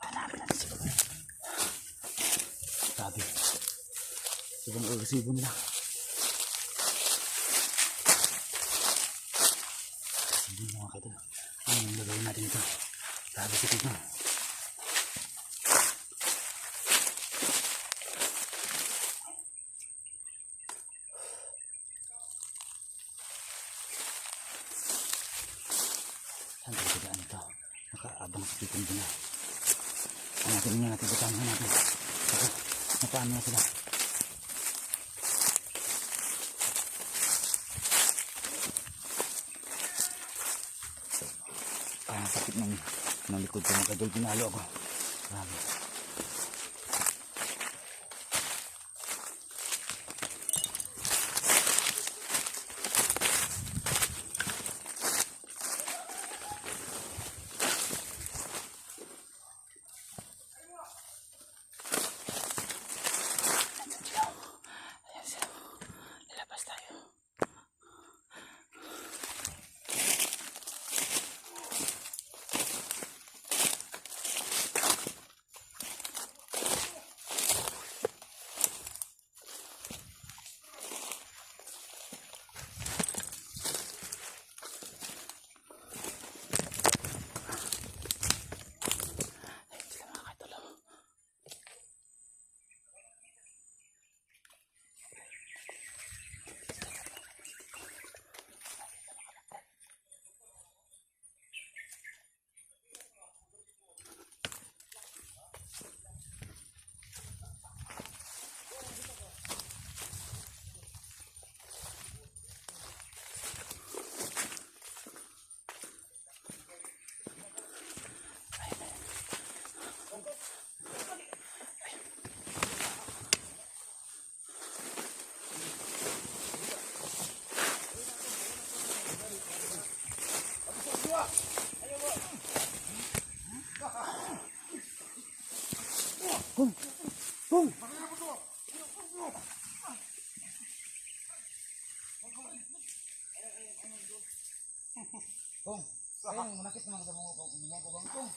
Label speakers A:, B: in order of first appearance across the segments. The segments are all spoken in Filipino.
A: Hanapin natin si Gumel. Sabi. Sigong agasibo nila. Hindi mga kadol. Anong gagawin natin ito? Sabi si Tignan. Saan tayo daan ito? Nakaabang sa Tignan din na. Hanapin niya natin. Butahan natin. Ito. Napaan na sila. Sakit ng likod ko mga kadol. Pinalo ako. Grabe. Kung! Kung! Kung! Ayun, manakit naman sa mga kubang kung!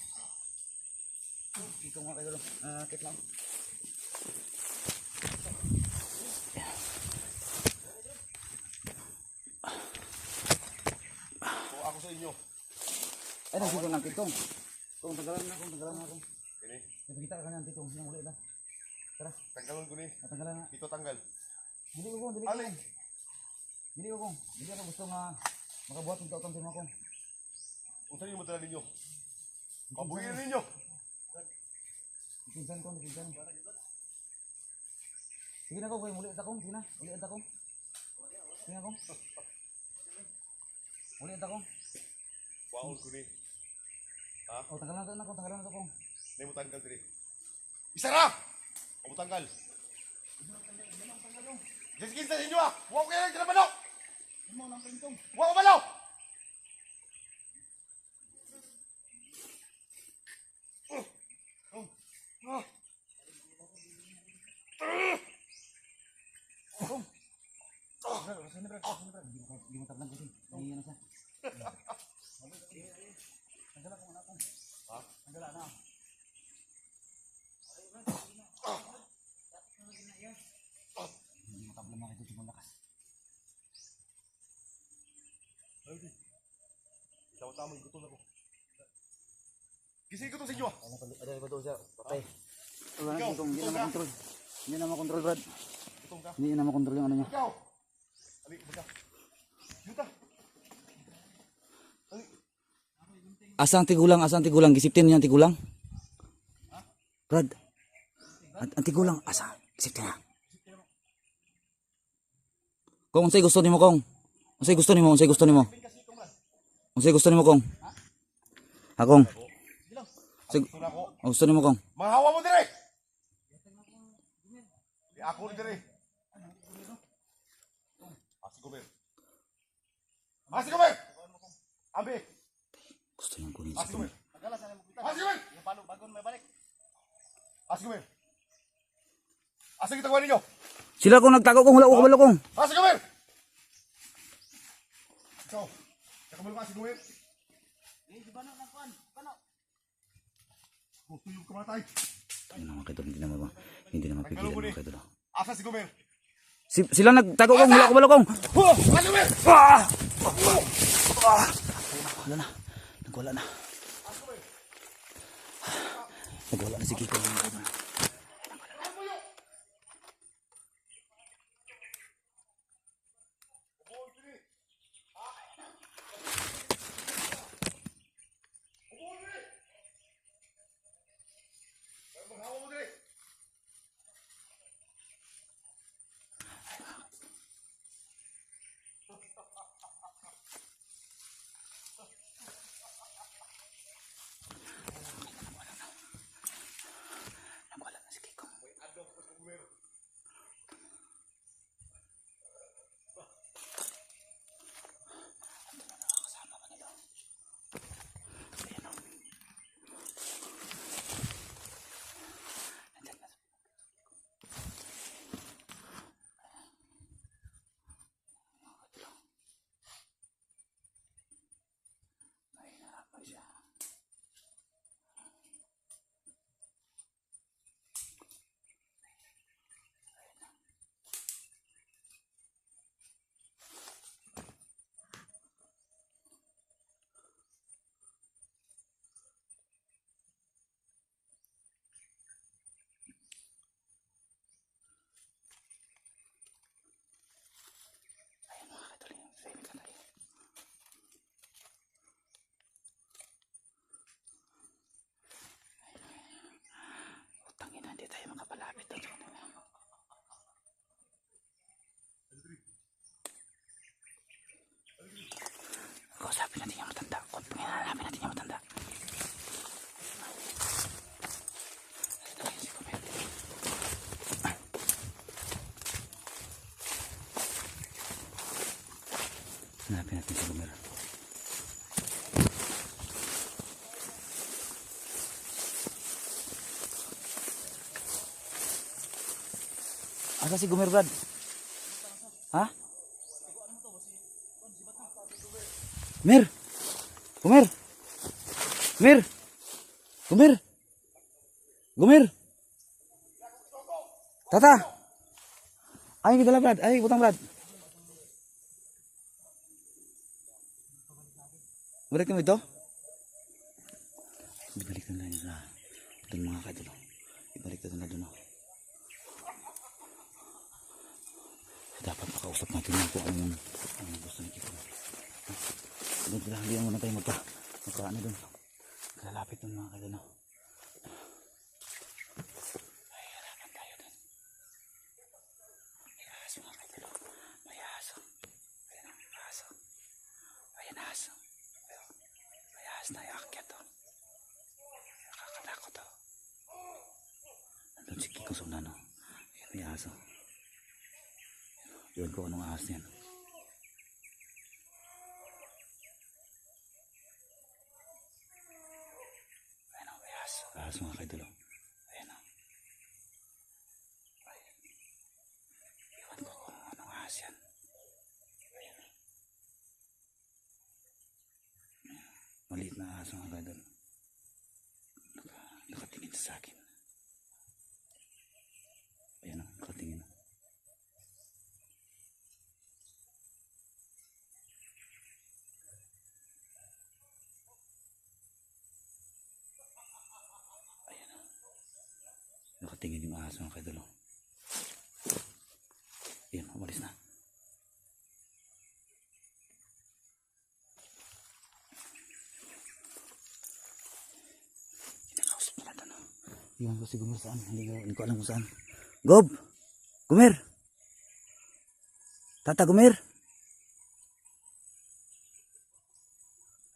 A: Ito nga kayo lang, nakit lang.
B: O ako sa inyo.
A: Ay, nagsigong nakit kung! Kung, tagalan na kung!
B: Gini,
A: Napakita ka kanyan titong, sinang ulit na. Tara,
B: tanggalon ko ni.
A: natanggalan na.
B: Ito tanggal.
A: Dili ko kung, dili ko
B: Ali.
A: kung. Dili ko kung, dili ako gusto nga makabuhat ng taotang firma kung.
B: Unsa niyo madala ninyo? Kabuhin ninyo.
A: Pinsan ko, pinsan. Sige na kung, ulit akong, sige na, ulit akong. Sige na kung. Ulit akong.
B: Waon ko ni. Ha?
A: O, tanggalan na to kung.
B: Nay mo tanggal diri. Isara! O mo tanggal. Giskin sa inyo ah. Wa ko kaya kinabalo.
A: Imo nang pintong.
B: Wa ko balo.
A: Di mo tablang kasi. Nangiyan na siya. Tanggalan ko na kung.
B: Ha?
A: Tanggalan na. Hindi mo tablang na ito sa lakas.
B: Ay. Ikaw tama gutom ako. Gising ko to sa inyo ah.
A: Ada ba to siya? Patay.
B: Ikaw,
A: Hindi na makontrol. Hindi na makontrol, Brad.
B: Gutom ka.
A: Hindi na makontrol yung ano niya.
B: Ikaw. Ali, baga. Yuta. Ali.
A: Asang tigulang, gisiptin niya ang tigulang. Brad. Ang tigulang, asa? Gisiptin niya. Kung unsay gusto nimo kung? Unsay gusto nimo? Unsay gusto nimo kung? Akong.
B: Gusto na ko.
A: Gusto nimo kung?
B: Manghawa mo dire. Di ako dire. Asi ko ber. Ambi.
A: Gusto niyang kunin
B: Asi
A: si
B: ko ber.
A: Kung.
B: Asi ko ber. Asi ko ber. Asa kita kuha ninyo?
A: Sila kung nagtago kung wala ko kabalo kung.
B: Asi ko ber. Ikaw. Nakabalo ka asi ko ber. Huwag tuyong kamatay.
A: Ayun mga kaidol, hindi na mapigilan mga kaidol.
B: Asa si Gomer?
A: Sila nagtago kong, wala ko balakong.
B: Ano ba?
A: Wala na. Nagwala na. Nagwala na si Kiko. Nagwala na si Kiko. Tangina, hindi tayo makapalapit doon sa kanila. Kausapin natin yung matanda. Hanapin natin yung matanda. Hanapin natin si Gomer. Asa si Gomer, Brad? Ha? Gomer! Gomer! Gomer! Gomer! Gomer! Tata! Ay, kita lah, Brad. Ay, butang, Brad. Balik mo ito? Ibalik na lang sa doon mga kaidol. Ibalik na doon. Dapat makausap natin yung kung anong gusto ni Kiko. Doon sila, hindi muna tayo magkaano doon. Lalapit doon mga kaidol. Ay, harapan tayo doon. May aso mga kaidol. May aso. Ayan ang aso. Ayan aso. May aso na iakyat to. Nakakatakot to. Nandun si Kiko sa una, no? Ayan may aso. Yun ko anong ahas niyan. Ayan o, ahas. Ahas mga kaidol. Ayan o. Ayan. Iwan ko kung anong ahas yan. Ayan. Maliit na ahas mga kaidol. Nakatingin sa akin. Ayan o, nakatingin o. Nakatingin yung ahas mga kaidol. Ayan, umalis na. Kinakausap nila ito, no? Iwan ko si Gomer saan. Hindi ko alam kung saan. Gob! Gomer! Tata Gomer!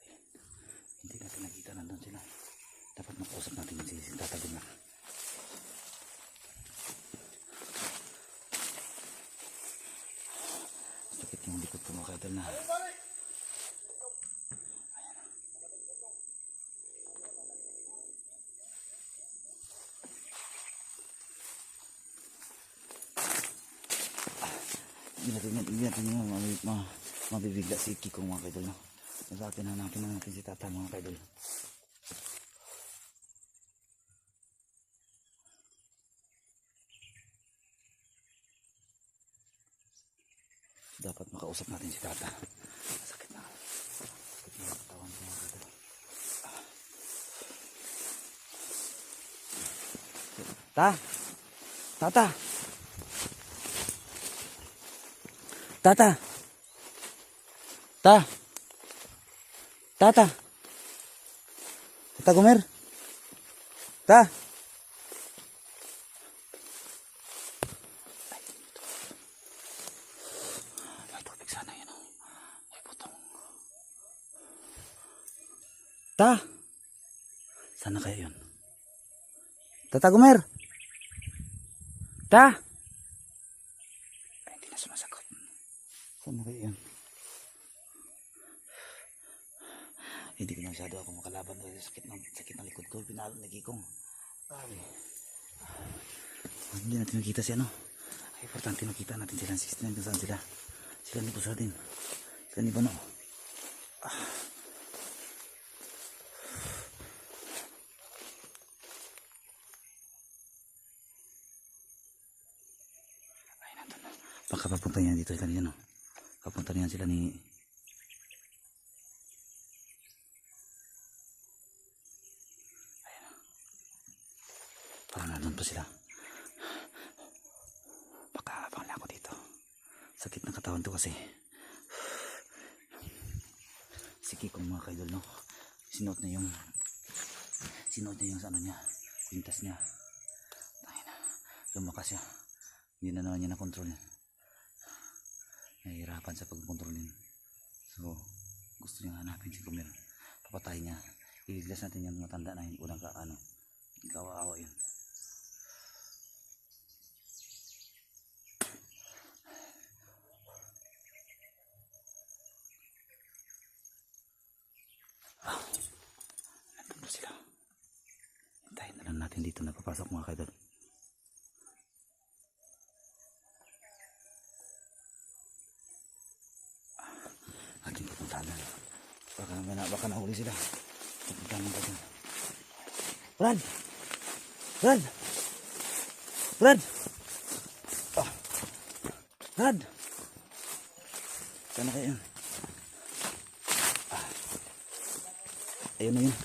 A: Ayan. Hindi natin nakita, nandun sila. Dapat makausap natin si Tata Gomer. Sakit yung likod ko mga kaidol na. Hindi natin mabibigla si Kiko mga kaidol. No? Sa atin hanapin na natin si Tata mga kaidol. Dapat makausap natin si tata. Sakit na. Sakit na ang katawan ko mga idol. Ta! Tata! Tata! Ta! Tata! Tata Gomer! Ta! May tubig sana yun oh. May butong. Ta! Sana kaya yun? Tata Gomer! Ta! Ay, hindi na sumasagot. Sana kaya yun? Hindi ko na masyado ako makalaban dahil sakit ng likod ko. Pinalo na gikong. Grabe. Hindi natin makita si ano. Ay, importante makita natin sila ang system kung saan sila. Sila ni Pusadin. Sila ni Bano. Ay, nandun na. Baka papunta niyan dito sila ni ano. Papunta niyan sila ni... Parang nandun pa sila. Baka abang lang ako dito. Sakit ng katawan to kasi. Sige kung mga kaidol no. Sinuot niya yung sa ano niya. Kwintas niya. Tangin na. Lumakas siya. Hindi na naman niya na-control. Nahihirapan sa pag-controlin. So gusto niya hanapin si Gomer. Papatay niya. Iliglas natin yung matanda na yung unang kaano. Kawawa yun. Nandun po sila. Hintayin na lang natin dito na papasok mga kaidol. Ating pupuntahan na. Baka nahuli sila. Pupuntahan lang tayo. Brad! Brad! Brad! Oh. Brad! Sana kayo yun? Ayun na yun.